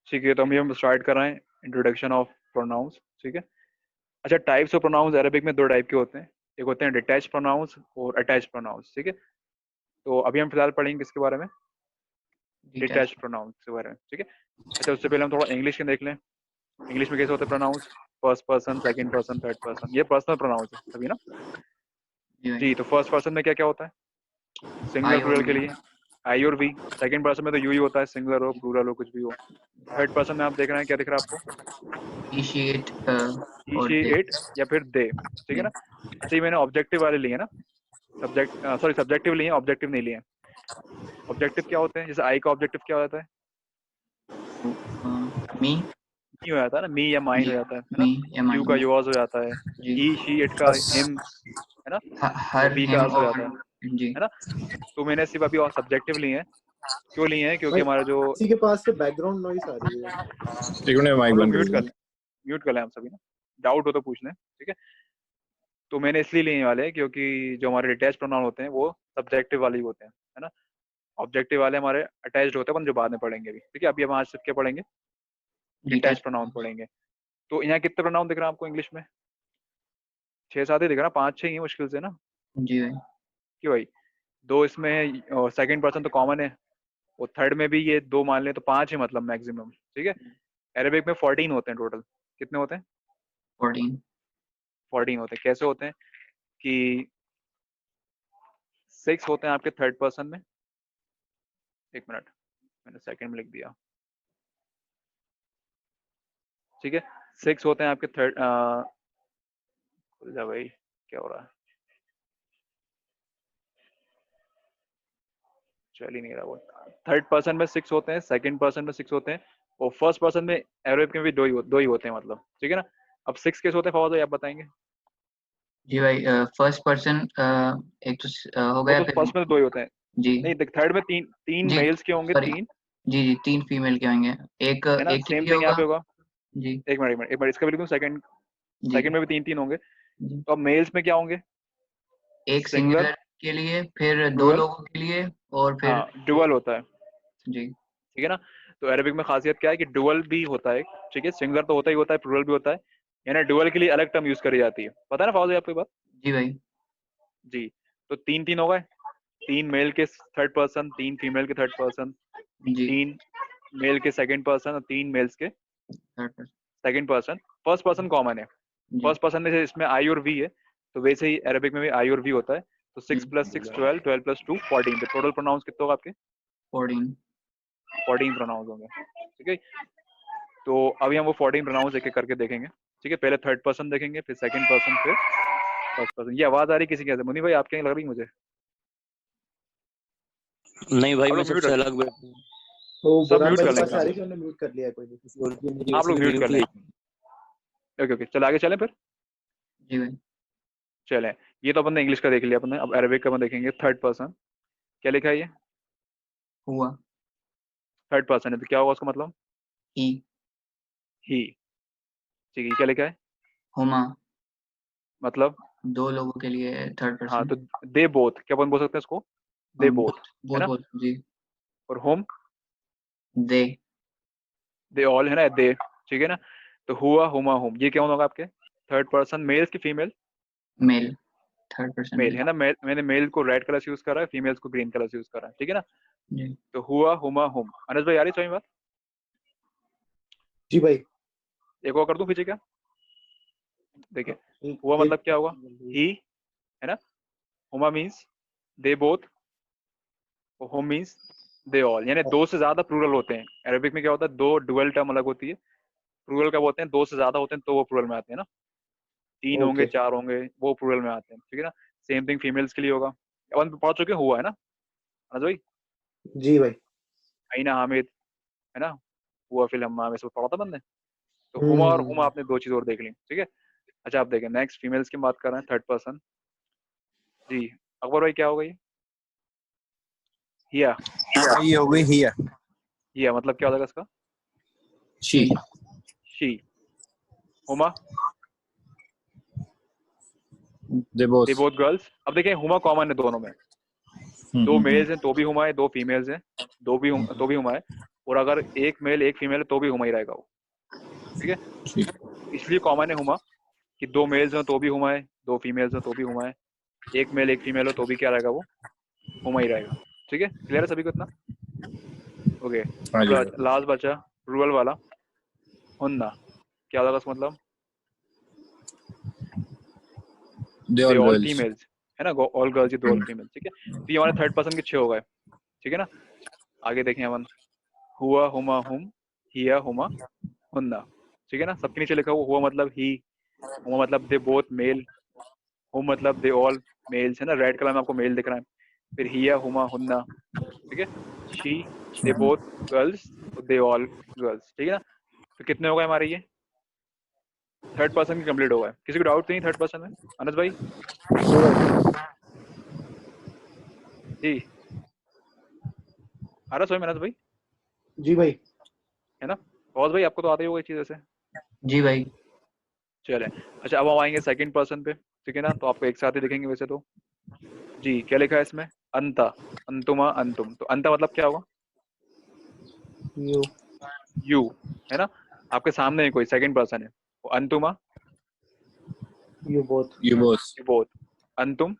ठीक है, तो हम स्टार्ट कर रहे हैं इंट्रोडक्शन ऑफ प्रोनाउंस। ठीक है, अच्छा, टाइप्स ऑफ प्रोनाउंस अरेबिक में दो टाइप के होते हैं, एक होते हैं डिटैच प्रोनाउंस और अटैच प्रोनाउंस। ठीक है, तो अभी हम फिलहाल पढ़ेंगे किसके बारे में, डिटैच। डिटैच प्रोनाउंस के बारे में। ठीक है, अच्छा, उससे पहले हम थोड़ा इंग्लिश के देख लें। इंग्लिश में कैसे होते हैं pronouns, first person, second person, third person, ये पर्सनल प्रोनाउंस है सभी ना। जी भाई। जी, तो फर्स्ट पर्सन में क्या क्या होता है, सिंगुलर आई और प्लूरल के वी। लिए आई और वी। सेकंड पर्सन में तो यू ही होता है, सिंगुलर हो प्लूरल हो कुछ भी हो। थर्ड पर्सन में आप देख रहे हैं, क्या दिख रहा है आपको, ही शी इट ही और शी दे। इट या फिर दे। ठीक है दे। ना। अच्छा, ये मैंने ऑब्जेक्टिव वाले लिए ना, सॉरी सब्जेक्टिव लिए, ऑब्जेक्टिव नहीं लिए। ऑब्जेक्टिव क्या होते हैं, जैसे आई का ऑब्जेक्टिव क्या होता है, मी। मी हो जाता है ना, मी या माइन जी। हो जाता है मी ना। या यू का माइन। योर्स हो जाता है, जी। ही शी इट का हिम, है ना, और हर वी का हिम अस हो जाता और। जी। है ना। तो मैंने सिर्फ अभी और सब्जेक्टिव लिए हैं, क्यों लिए हैं, क्योंकि भाई हमारा जो, किसी के पास से बैकग्राउंड नॉइस आ रही है। एक मिनट माइक हम लोग बंद कर म्यूट कर लीजिए। लें, म्यूट कर लें हम सभी ना, डाउट हो तो पूछ लें। ठीक है, तो मैंने इसलिए लिए वाले हैं क्योंकि जो हमारे डिटैच प्रोनाउन होते हैं वो सब्जेक्टिव वाले ही होते हैं, है ना। ऑब्जेक्टिव वाले हमारे अटैच्ड होते हैं, अपन जो बाद में पढ़ेंगे भी। ठीक है, अभी हम आज सिर्फ क्या पढ़ेंगे, डिटैच डिटैच। प्रोनाउन पढ़ेंगे। तो यहाँ कितने प्रोनाउन दिख रहे हैं आपको इंग्लिश में, 6-7 ही दिख रहा है, 5-6 ही है मुश्किल से ना। जी भाई। क्यों भाई, दो इसमें सेकंड पर्सन तो कॉमन है, और थर्ड में भी ये दो मान लें तो 5 है मतलब मैक्सिमम। ठीक है, अरेबिक में 14 होते हैं टोटल। कितने होते हैं, 14। 14 होते हैं। कैसे होते हैं कि 6 होते हैं आपके थर्ड पर्सन में, एक मिनट मैंने सेकंड में लिख दिया। ठीक है, 6 होते हैं आपके थर्ड, भाई क्या हो रहा है, चल ही नहीं रहा वो। थर्ड पर्सन में 6 होते हैं, सेकंड पर्सन में 6 होते हैं, और फर्स्ट पर्सन में अरेबिक में भी दो ही होते हैं मतलब। ठीक है ना। अब 6 कैसे होते हैं फवाद भाई, आप बताएंगे। जी भाई, फर्स्ट पर्सन एक तो हो वो गया तो फिर। फर्स्ट में तो दो ही होते हैं, जी। नहीं देख, थर्ड में तीन तीन जी मेल्स के होंगे, सॉरी। तीन, जी जी, 3 फीमेल के होंगे। एक है ना, एक के सेम लिए थिंग यहाँ होगा। पे होगा। जी। एक मिनट इसका भी लिखूँ, सेकंड, जी सेकंड में भी तीन तीन होंगे। जी। तो अब मेल्स में क्या होंगे, एक सिंगुलर सिंगुलर के लिए, फिर दो प्लूरल, लोगों के लिए, और फिर हाँ डुअल होता है। जी। ठीक है ना। तो अरेबिक में खासियत क्या है कि डुअल भी होता है। ठीक है, सिंगुलर तो होता ही होता है, प्लूरल भी होता है, यानी डुअल के लिए अलग टर्म यूज करी जाती है। पता है ना फवाद भाई आपको ये बात। जी भाई। जी, तो तीन तीन हो गए, तीन मेल के थर्ड पर्सन, तीन फीमेल के थर्ड पर्सन, जी। तीन मेल के सेकंड पर्सन और तीन मेल्स के third person. Second person. First person common है, जी। फर्स्ट पर्सन में से इसमें आई और वी है, तो वैसे ही अरेबिक में भी आई और वी होता है। तो 6 + 6 12, 12 + 2 14, तो टोटल प्रोनाउंस कितने होगा आपके, 14। 14 प्रोनाउंस होंगे। ठीक है, तो अभी हम वो 14 प्रोनाउंस एक एक करके देखेंगे। ठीक है, पहले थर्ड पर्सन देखेंगे, फिर सेकंड पर्सन, फिर फर्स्ट पर्सन। ये आवाज आ रही किसी के, मुनी भाई आपके यहाँ लग रही है मुझे, नहीं भाई, आप मैं लोग म्यूट सबसे रख, अलग बैठा हूँ। तो सब बुरहान म्यूट भाई कर के पास लेंगे हम सारी लोग, से हमने म्यूट कर लिया है, कोई नहीं। और ये मेरी आप वैसे लोग भी म्यूट कर ड्यूटी लें। है। ओके ओके, चल आगे चलें फिर। जी भाई। चलें, ये तो अपन ने इंग्लिश का देख लिया अपन ने, अब अरेबिक का अपन देखेंगे। थर्ड पर्सन, क्या लिखा है ये, हुआ। थर्ड पर्सन है तो क्या होगा उसका मतलब, ही। ही। ठीक है, ये क्या लिखा है, हुमा। मतलब, दो लोगों के लिए थर्ड हाँ पर्सन। तो दे बोथ, क्या अपन बोल सकते हैं इसको, दे बोथ, बोथ। है बोथ ना। बोथ। जी। और होम, दे। दे ऑल, है ना, दे। ठीक है ना। तो हुआ, हुमा, होम, ये क्या होगा आपके थर्ड पर्सन, मेल्स की female, male. Third person male male. है ना। मेल, मैंने मेल को रेड कलर से यूज करा है, फीमेल्स को ग्रीन कलर से यूज करा है। ठीक है ना। जी। तो हुआ, हुमा, होम। अनस भाई आ रही सही बात, जी भाई। एक और कर दूं पीछे क्या, देखिए, हुआ एक मतलब क्या होगा, ही, है ना। हुमा मीन्स दे बोथ, और होम मीन्स दे ऑल, यानी दो से ज्यादा प्लूरल होते हैं। अरेबिक में क्या होता है, दो डुअल टर्म अलग होती है, प्लूरल कब होते हैं, दो से ज्यादा होते हैं तो वो प्लूरल में आते हैं ना, तीन होंगे ओके। चार होंगे वो प्लूरल में आते हैं। ठीक है ना। सेम थिंग फीमेल्स के लिए होगा, अपन पढ़ चुके हैं, हुआ है ना अनस भाई, जी भाई। आईना हामिद, है ना, हुआ फिल हम्मा में सब पढ़ा था बंदे। तो हुमा और हुमा आपने दो चीज और देख ली। ठीक है, अच्छा आप देखें नेक्स्ट फीमेल्स की बात कर रहे हैं, थर्ड पर्सन। जी, अकबर भाई क्या होगा ये, हिया, ये हो गई हिया, हिया मतलब क्या हो जाएगा इसका, she, she. Huma, they both. They both girls. अब देखें हुमा कॉमन है दोनों में, दो मेल्स हैं तो भी हुमा है, दो फीमेल्स हैं तो भी हुमा है। और अगर एक मेल एक फीमेल है तो भी हुमा ही रहेगा वो, ठीक है। ठीक। इसलिए कॉमन है हुमा कि दो मेल्स हो तो भी हुमा है, दो फीमेल्स हो तो भी हुमा है, एक मेल एक फीमेल हो तो भी क्या रहेगा वो हुमा ही रहेगा, ठीक है। क्लियर है सभी को इतना? ओके। हाँ जी। लास्ट बचा रूरल वाला हुन्ना, क्या होगा इसका मतलब? They they all all girls. Females, है ना, all girls they all females, ठीक है। तो ये हमारे थर्ड पर्सन के 6 हो गए, ठीक है ना। आगे देखें अपन, हुआ हुमा हुम हिया हुमा हुन्ना, ठीक है ना। सबके नीचे लिखा हुआ मतलब ही, हुमा मतलब दे बोथ मेल, हुम मतलब दे ऑल मेल्स, है ना, रेड कलर में आपको मेल दिख रहा है। फिर हिया हुमा हुन्ना, ठीक है। She they both girls, they all girls, ठीक है ना। तो कितने हो गए हमारे ये थर्ड पर्सन की कंप्लीट हो गए। किसी को डाउट तो नहीं थर्ड पर्सन में? अनस भाई जी, आ रहा सोए अनस भाई, जी भाई। है ना। फौज भाई आपको तो आते ही होगा ये चीज ऐसे। जी भाई। चले, अच्छा अब हम आएंगे सेकंड पर्सन पे, ठीक है ना। तो आपको एक साथ ही दिखेंगे वैसे तो। जी, क्या लिखा है इसमें? अंता, अंतुमा, अंतुम। तो अंता मतलब क्या होगा? यू यू, है ना। आपके सामने ही कोई सेकंड पर्सन है, वो अंतुमा, you both you both. You both, अंतुम,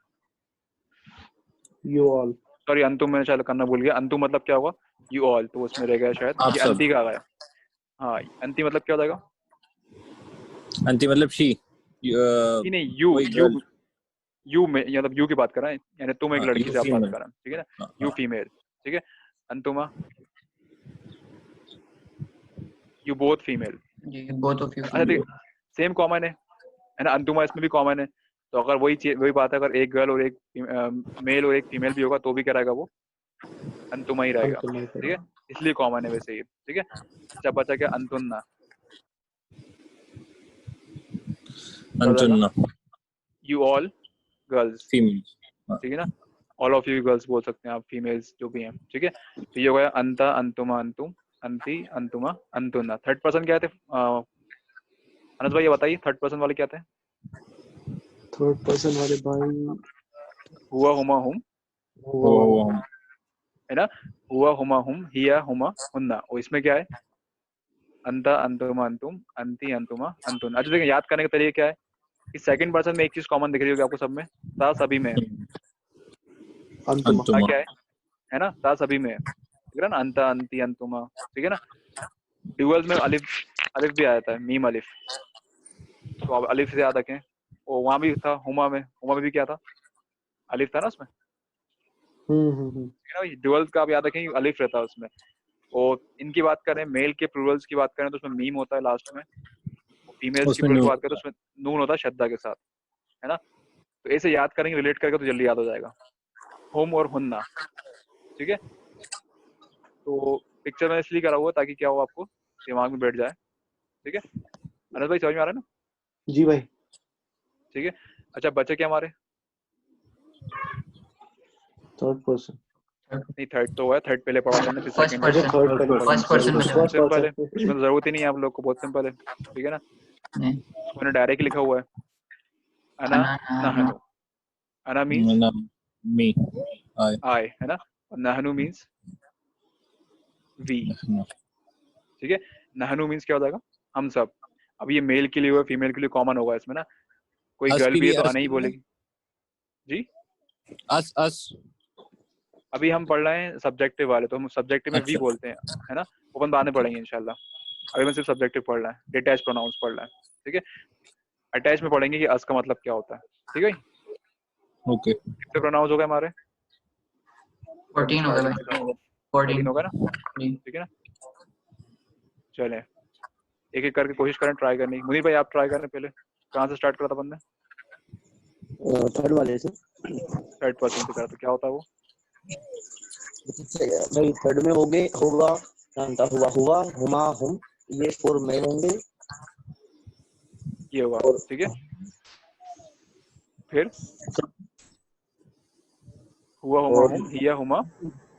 यू ऑल सॉरी अंतुम मैंने शायद करना भूल गया। अंतुम मतलब क्या होगा? यू ऑल, तो उसमें रह गया शायद आप ये सब। अंति का आ गया। हाँ, अंति मतलब क्या हो जाएगा? अंति मतलब शी। नहीं नहीं, यू कोई यू गर्ल। यू में मतलब यू की बात कर रहे हैं, यानी तुम एक हाँ, लड़की यू से आप बात फीमेल। कर रहे हैं, ठीक है ना। हाँ, यू हाँ। फीमेल, ठीक है। अंतुमा, यू बोथ फीमेल। जी, बोथ ऑफ यू। अच्छा ठीक, सेम कॉमन है ना। अंतुमा इसमें भी कॉमन है। तो अगर वही बात है, अगर एक गर्ल और एक मेल और एक फीमेल भी होगा तो भी क्या रहेगा वो अंतुमा ही रहेगा, अंतुमा ही ठीक है। इसलिए कॉमन है वैसे ये, ठीक है। अच्छा बचा क्या? अंतुन्ना, क्या हो जाएगा? अंतुन्ना यू ऑल गर्ल्स, फीमेल। ठीक है ना। ऑल ऑफ यू गर्ल्स बोल सकते हैं आप, फीमेल्स जो भी हैं, ठीक है। तो ये हो गया अंता, अंतुमा, अंतुम, अंति, अंतुमा, अंतुन्ना। थर्ड पर्सन क्या थे अनस भाई, ये बताइए थर्ड पर्सन वाले क्या थे? थर्ड पर्सन वाले भाई हुआ हुमा हुम, वो है ना। हुआ हुमा हुम हिया हुमा हुन्ना, और इसमें क्या है? अंता, अंतुमा, अंतुम, अंति, अंतुमा, अंतुन। अच्छा देखिए, याद करने का तरीका क्या है कि सेकंड पर्सन में एक चीज कॉमन दिख रही होगी आपको सब में, ता सभी में है। अंतुमा ता अंतुमा। क्या है ना, ता सभी में है, ठीक है ना। अंता, अंति, अंतुमा, ठीक है ना। ड्यूअल्स में अलिफ, अलिफ भी आया था, मीम अलिफ, तो अब अलिफ से याद रखें। और वहां भी था हुमा में भी क्या था? अलिफ था ना उसमें, ठीक है ना। ड्यूअल्स का आप याद रखें, अलिफ रहता है उसमें। और इनकी बात करें, मेल के प्लूरल्स की बात करें तो उसमें मीम होता है लास्ट में, और फीमेल्स की उसमें प्लूरल की नून। बात करें तो उसमें नून होता है शद्दा के साथ, है ना। तो ऐसे याद करेंगे, रिलेट करके तो जल्दी याद हो जाएगा, हुम और हुन्ना, ठीक है। तो पिक्चर में इसलिए करा हुआ ताकि क्या हो, आपको दिमाग में बैठ जाए, ठीक है। अनस भाई समझ में आ रहा है ना? जी भाई। ठीक है। अच्छा बच्चे क्या हमारे? थर्ड पर्सन नहीं, थर्ड तो है, थर्ड पहले पढ़ा था मैंने, फिर फर्स्ट सेकंड है। मुझे पर्सन। थर्ड पहले पढ़ना फर्स्ट पर्सन में बहुत फर्स्ट सिंपल है, पर्सन उसमें तो जरूरत ही नहीं है आप लोग को, बहुत सिंपल है, ठीक है ना। नहीं, मैंने डायरेक्ट लिखा हुआ है, अना अना नहनु। अना मीन्स मी। आई। आई, है ना, और नहनु मीन्स वी, ठीक है। नहनु मीन्स क्या हो जाएगा? हम सब। अब ये मेल के लिए हुआ, फीमेल के लिए कॉमन होगा इसमें ना, कोई अस गर्ल के भी है लिए तो अस अना ही के लिए बोलेगी जी। अस अस। अभी हम पढ़ रहे हैं सब्जेक्टिव वाले, तो हम सब्जेक्टिव में वी अच्छा। बोलते हैं, है ना। अपन बाद में पढ़ेंगे इंशाल्लाह। अभी मैं सिर्फ सब्जेक्टिव पढ़ रहा है, डिटैच प्रोनाउंस पढ़ रहा है, ठीक है। अटैच में पढ़ेंगे कि अस का मतलब क्या होता है, ठीक है। ओके। कितने प्रोनाउंस हो गए हमारे? 14 हो गए भाई। 14 हो गए ना, 14 जी। ठीक है ना। चले एक एक करके कोशिश करें ट्राई करने की। मुनीर भाई आप ट्राई करें पहले, कहाँ से स्टार्ट करा था बंदे? थर्ड वाले से थर्ड पर्सन से करा, तो क्या होता है वो? भाई थर्ड में होगा अंता हुआ हुआ हुमा हुम, ये 4 मेल होंगे। ये होगा, और ठीक है। फिर हुआ हुमा और हुम हिया हुमा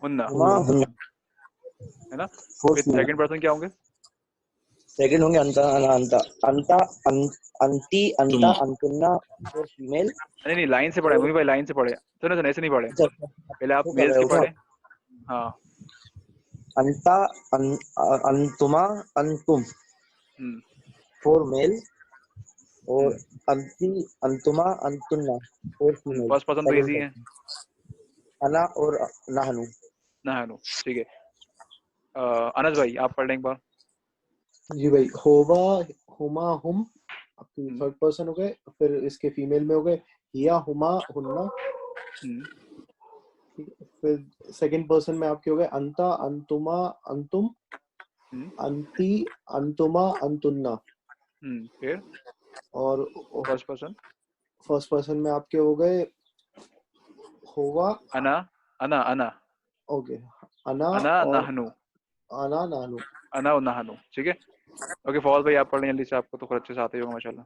हुन्ना, हुमा हुम है ना। 4 फिर सेकंड पर्सन क्या होंगे? सेकंड होंगे अंता अना अंता अंता अंति अंता तुमा। अंतुन्ना, 4 फीमेल। नहीं लाइन से पढ़े मुनीर भाई, लाइन से पढ़े। सुनो ऐसे नहीं पढ़े, पहले आप वो कर मेल्स रहे के हो क्या? पढ़े। हाँ, अंता अंतुमा अंतुम हम्म, फॉर मेल और अंती अंतुमा अंतुन्ना फॉर फीमेल। फर्स्ट पर्सन तो इजी है, अना और नहनु। नहनु। ठीक है, अनस भाई आप पढ़ लें एक बार। जी भाई, होवा हुमा हुम आपकी हम्म, थर्ड पर्सन हो गए, फिर इसके फीमेल में हो गए हिया हुमा हुन्ना, हम्म, ठीक है? फिर सेकंड पर्सन में आपके हो गए अंता अंतुमा अंतुम, हम्म, अंती अंतुमा अंतुन्ना, फिर और फर्स्ट पर्सन फर्स्ट पर्सन में आपके हो गए होवा, अना, अना अना ओके, अना अना और नहनु, अना नानु। अना और नहनु। ठीक है, ओके फौज भाई आप पढ़ लें जल्दी से, आपको तो खुद अच्छे से आते ही होगा माशाल्लाह।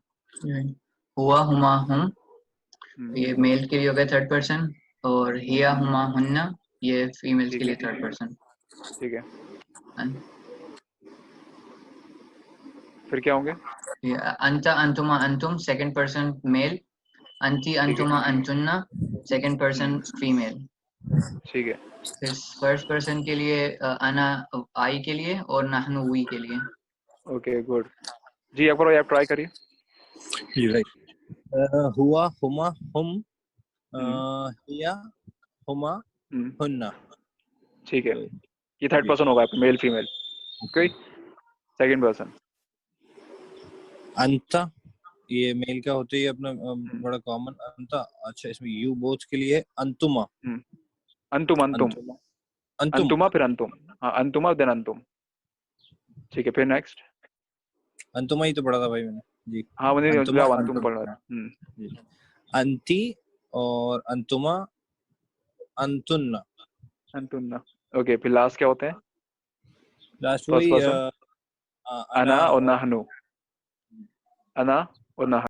हुआ हुमा हुम, हम्म, ये मेल के लिए हो गया थर्ड पर्सन, और हिया हुमा हुन्ना ये फीमेल्स के ठीक लिए है, थर्ड पर्सन। ठीक है, फिर क्या होंगे? अंता अंतुमा अंतुम सेकंड पर्सन मेल, अंती ठीक है, अंतुमा अंतुन्ना सेकंड पर्सन फीमेल। ठीक है, फिर फर्स्ट पर्सन के लिए अना आई के लिए और नहनु वी के लिए। Okay good. जी आप करो, आप ट्राई करिए। जी भाई, हुआ हुमा हुम, हम्म, हिया हुमा हम्म, हुन्ना। ठीक है, तो ये थर्ड जी, पर्सन होगा आपका, male female. Okay, second person अंता ये मेल का होते ही अपना बड़ा कॉमन अंता। अच्छा, इसमें यू बोथ के लिए अंतुमा, अंतुम, अंतुम, अंतुमा अंतुम अंतुमा फिर अंतुम, हाँ अंतुमा देन अंतुम। ठीक है, फिर नेक्स्ट। अंतुमा ही तो पढ़ा था भाई मैंने। जी, हाँ मैंने अंतुमा आप अंतुम अंतुम। पढ़ रहा था। जी, अंती और अंतुमा अंतुन्ना। अंतुन्ना। ओके, फिर लास्ट क्या होते हैं? लास्ट फर्स्ट वही पर्सन अना अना और और नहनु, अना और नहनु।